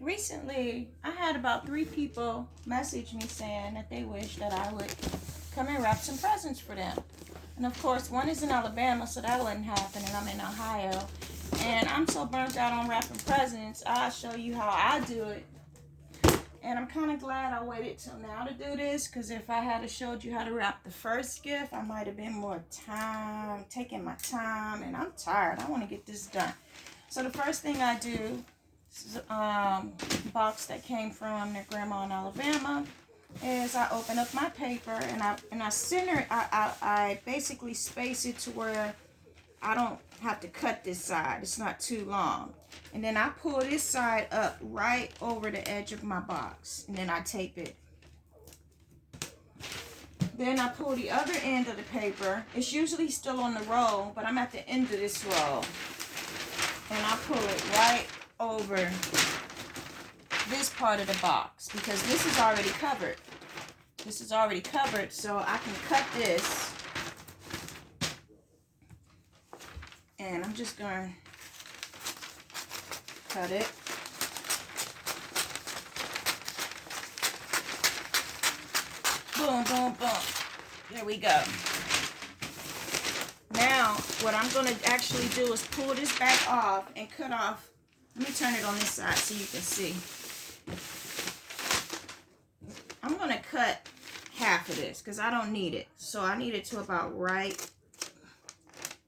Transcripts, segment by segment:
Recently, I had about 3 people message me saying that they wish that I would come and wrap some presents for them. And of course, one is in Alabama, so that wouldn't happen, and I'm in Ohio. And I'm so burnt out on wrapping presents, I'll show you how I do it. And I'm kind of glad I waited till now to do this, because if I had showed you how to wrap the first gift, I might have been more time, taking my time, and I'm tired. I want to get this done. So the first thing I do, this is a box that came from their grandma in Alabama, is I open up my paper and I center it. I basically space it to where I don't have to cut this side. It's not too long. And then I pull this side up right over the edge of my box. And then I tape it. Then I pull the other end of the paper. It's usually still on the roll, but I'm at the end of this roll. And I pull it right over this part of the box, because this is already covered. This is already covered, so I can cut this. And I'm just going to cut it. Boom, boom, boom. There we go. Now, what I'm going to actually do is pull this back off and cut off. Let me turn it on this side so you can see. I'm going to cut half of this because I don't need it. So I need it to about right.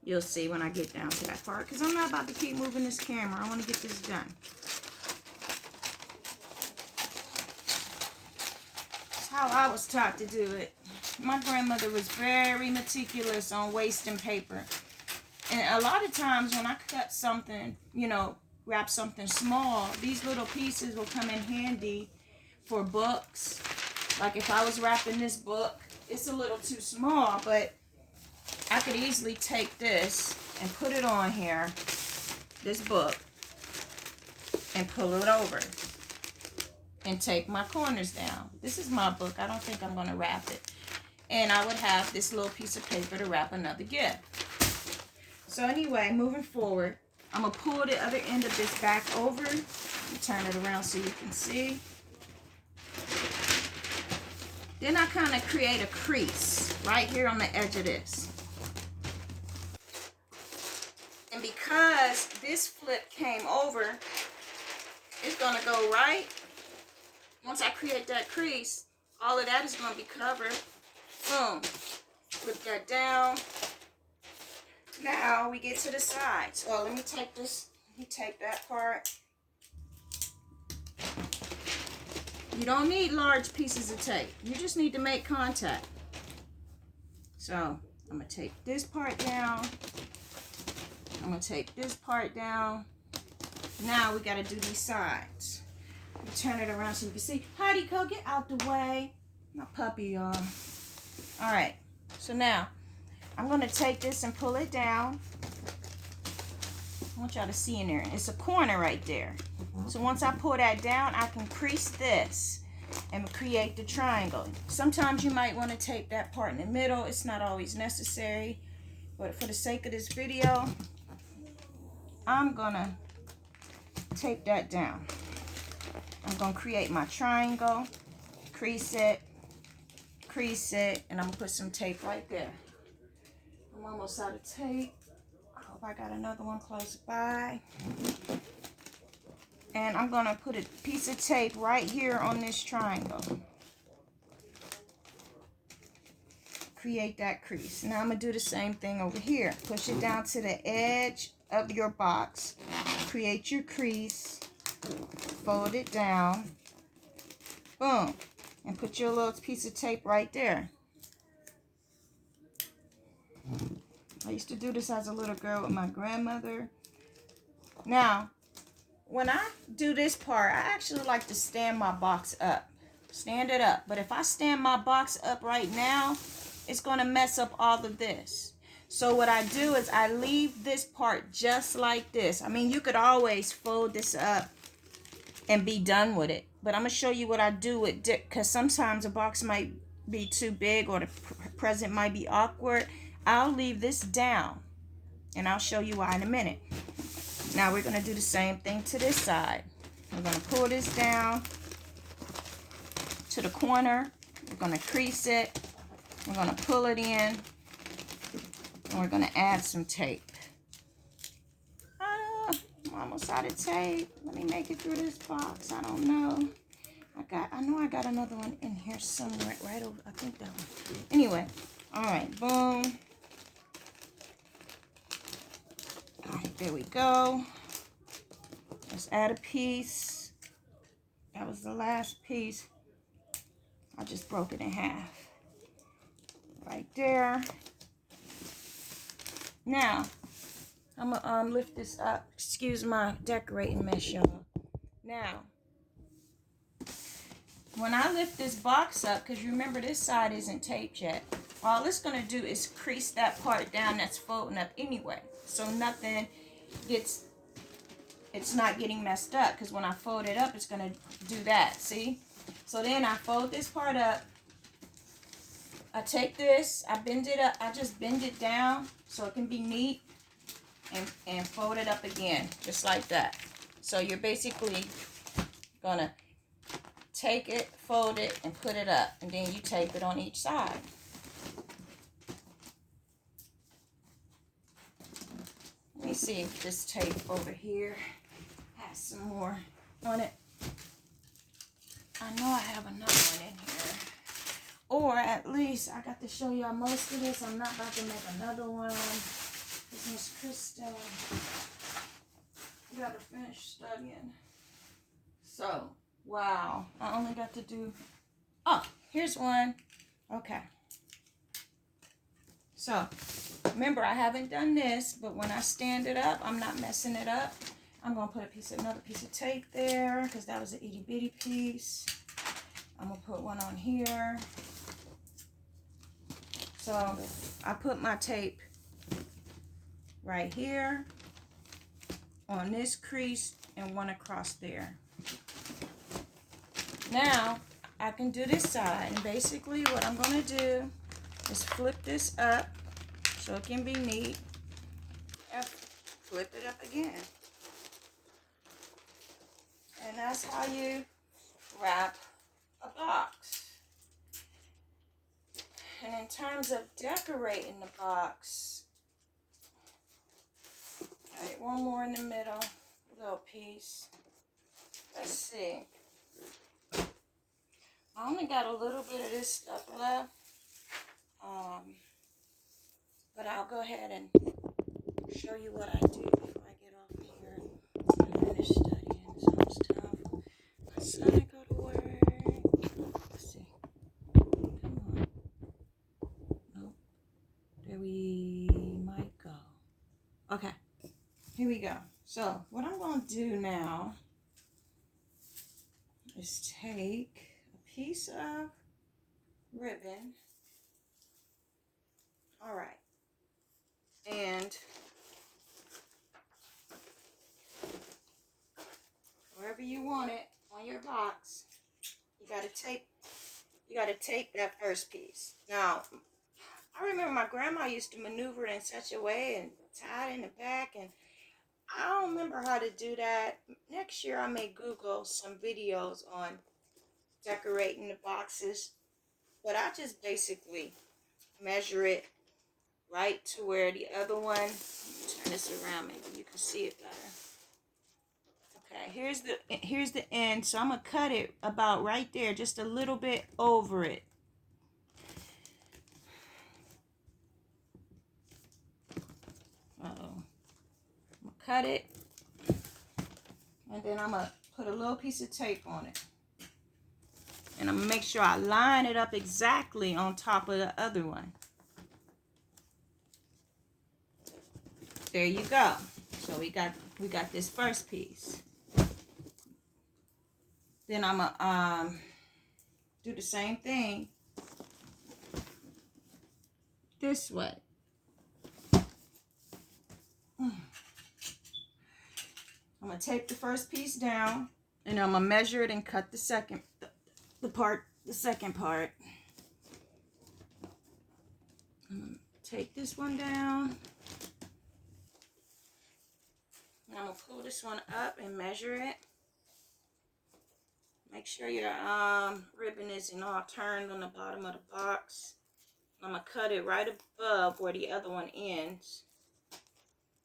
You'll see when I get down to that part, because I'm not about to keep moving this camera. I want to get this done. That's how I was taught to do it. My grandmother was very meticulous on wasting paper. And a lot of times when I cut something, you know, wrap something small, these little pieces will come in handy for books. Like if I was wrapping this book, it's a little too small, but I could easily take this and put it on here, this book, and pull it over and take my corners down. This is my book. I don't think I'm going to wrap it. And I would have this little piece of paper to wrap another gift. So anyway, moving forward, I'm going to pull the other end of this back over. Turn it around so you can see. Then I kind of create a crease right here on the edge of this. And because this flip came over, it's going to go right. Once I create that crease, all of that is going to be covered. Boom. Flip that down. Now we get to the sides. Well, let me take this. Let me take that part. You don't need large pieces of tape. You just need to make contact. So I'm going to take this part down. I'm going to take this part down. Now we got to do these sides. Turn it around so you can see. Heidi, go get out the way. My puppy, y'all. All right. So now I'm going to take this and pull it down. I want y'all to see in there. It's a corner right there. So once I pull that down, I can crease this and create the triangle. Sometimes you might want to tape that part in the middle. It's not always necessary. But for the sake of this video, I'm going to tape that down. I'm going to create my triangle, crease it, and I'm going to put some tape right there. I'm almost out of tape. I hope I got another one close by. And I'm going to put a piece of tape right here on this triangle. Create that crease. Now I'm going to do the same thing over here. Push it down to the edge of your box. Create your crease. Fold it down. Boom. And put your little piece of tape right there. I used to do this as a little girl with my grandmother. Now, when I do this part, I actually like to stand my box up. Stand it up. But if I stand my box up right now, it's going to mess up all of this. So what I do is I leave this part just like this. I mean, you could always fold this up and be done with it. But I'm going to show you what I do with it, because sometimes a box might be too big or the present might be awkward. I'll leave this down, and I'll show you why in a minute. Now we're going to do the same thing to this side. We're going to pull this down to the corner. We're going to crease it. We're going to pull it in. And we're going to add some tape. I'm almost out of tape. Let me make it through this box. I don't know. I know I got another one in here somewhere. Right over. I think that one. Anyway. Alright. Boom. Alright. There we go. Let's add a piece. That was the last piece. I just broke it in half. Right there. Now, I'm gonna lift this up. Excuse my decorating mess, y'all. Now, when I lift this box up, because you remember this side isn't taped yet, all it's gonna do is crease that part down that's folding up anyway. So nothing gets, it's not getting messed up, because when I fold it up, it's gonna do that, see? So then I fold this part up. I take this, I bend it up, I just bend it down so it can be neat. And fold it up again, just like that. So you're basically gonna take it, fold it, and put it up. And then you tape it on each side. Let me see if this tape over here has some more on it. I know I have another one in here. Or at least I got to show y'all most of this. I'm not about to make another one. This Miss Krista. You gotta finish studying. So, wow. I only got to do... Oh, here's one. Okay. So, remember, I haven't done this, but when I stand it up, I'm not messing it up. I'm going to put another piece of tape there, because that was an itty bitty piece. I'm going to put one on here. So, I put my tape right here on this crease and one across there. Now I can do this side, and basically what I'm going to do is flip this up so it can be neat and flip it up again. And that's how you wrap a box. And in terms of decorating the box, alright, one more in the middle, little piece. Let's see. I only got a little bit of this stuff left, but I'll go ahead and show you what I do before I get off here and finish studying. So it's time for my son to go to work. Let's see. Come on. Nope. There we might go. Okay. Here we go. So what I'm going to do now is take a piece of ribbon. All right. And wherever you want it on your box, you got to tape that first piece. Now, I remember my grandma used to maneuver it in such a way and tie it in the back, and I don't remember how to do that. Next year I may Google some videos on decorating the boxes, but I just basically measure it right to where the other one, turn this around, maybe you can see it better. Okay, here's the end, so I'm gonna cut it about right there, just a little bit over it. I'm gonna cut it, and then I'm gonna put a little piece of tape on it, and I'm gonna make sure I line it up exactly on top of the other one. There you go. So we got this first piece. Then I'm gonna do the same thing this way. I'm gonna tape the first piece down, and I'm gonna measure it and cut the second part. I'm gonna take this one down. And I'm gonna pull this one up and measure it. Make sure your ribbon isn't all turned on the bottom of the box. I'm going to cut it right above where the other one ends.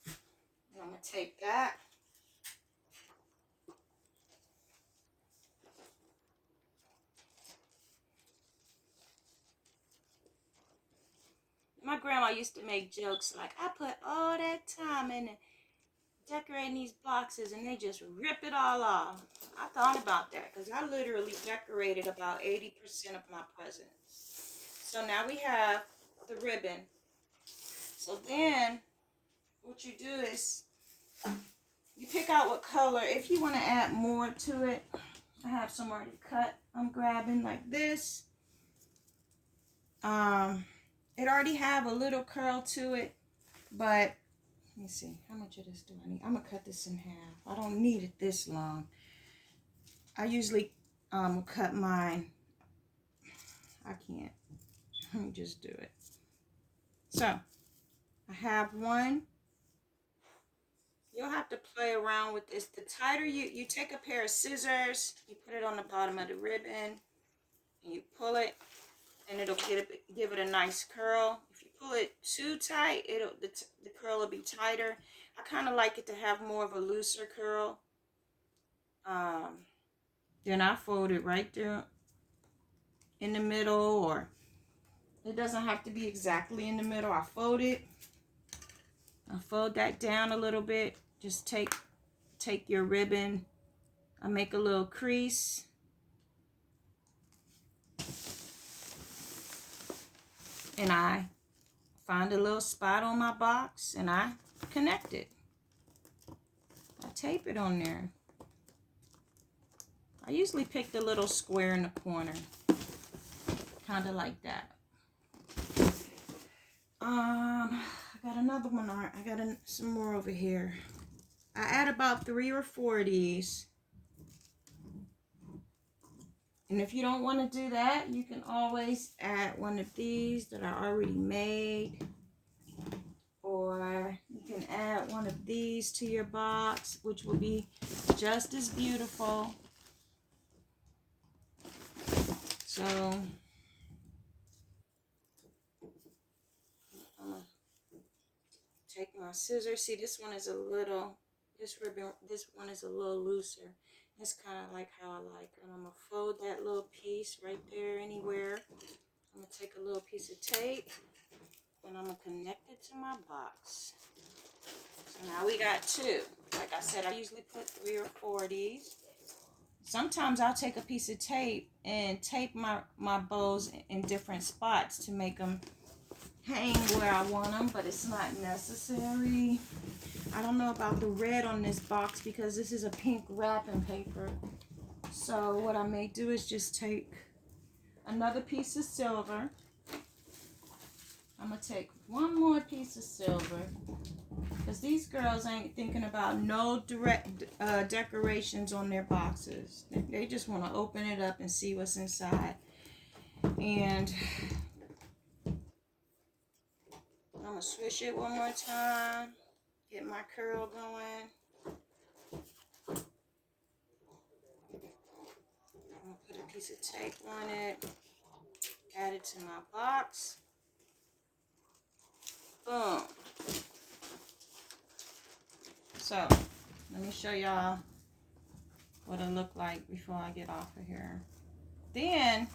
And I'm going to take that. My grandma used to make jokes like, I put all that time in decorating these boxes and they just rip it all off. I thought about that because I literally decorated about 80% of my presents. So now we have the ribbon. So then what you do is you pick out what color. If you want to add more to it, I have some already cut. I'm grabbing like this. It already have a little curl to it, but let me see, how much of this do I need? I'm gonna cut this in half. I don't need it this long. I usually cut mine. I can't. Let me just do it. So I have one. You'll have to play around with this. The tighter you take a pair of scissors, you put it on the bottom of the ribbon, and you pull it, and it'll give it a nice curl. If you pull it too tight, the curl will be tighter. I kind of like it to have more of a looser curl. Then I fold it right there in the middle, or it doesn't have to be exactly in the middle. I fold it. I fold that down a little bit. Just take your ribbon. I make a little crease. And I find a little spot on my box and I connect it. I tape it on there. I usually pick the little square in the corner. Kind of like that. I got another one. I got some more over here. I add about 3 or 4 of these. And if you don't want to do that, you can always add one of these that are already made. Or you can add one of these to your box, which will be just as beautiful. So I'm going to take my scissors. See, this one is a little, this one is a little looser. That's kind of like how I like it. I'm going to fold that little piece right there anywhere. I'm going to take a little piece of tape and I'm going to connect it to my box. So now we got 2. Like I said, I usually put 3 or 4 of these. Sometimes I'll take a piece of tape and tape my bows in different spots to make them hang where I want them, but it's not necessary. I don't know about the red on this box because this is a pink wrapping paper. So what I may do is just take another piece of silver. I'm going to take one more piece of silver because these girls ain't thinking about no direct decorations on their boxes. They just want to open it up and see what's inside. And I'm going to swish it one more time. Get my curl going. I'm going to put a piece of tape on it. Add it to my box. Boom. So, let me show y'all what it looked like before I get off of here. Then,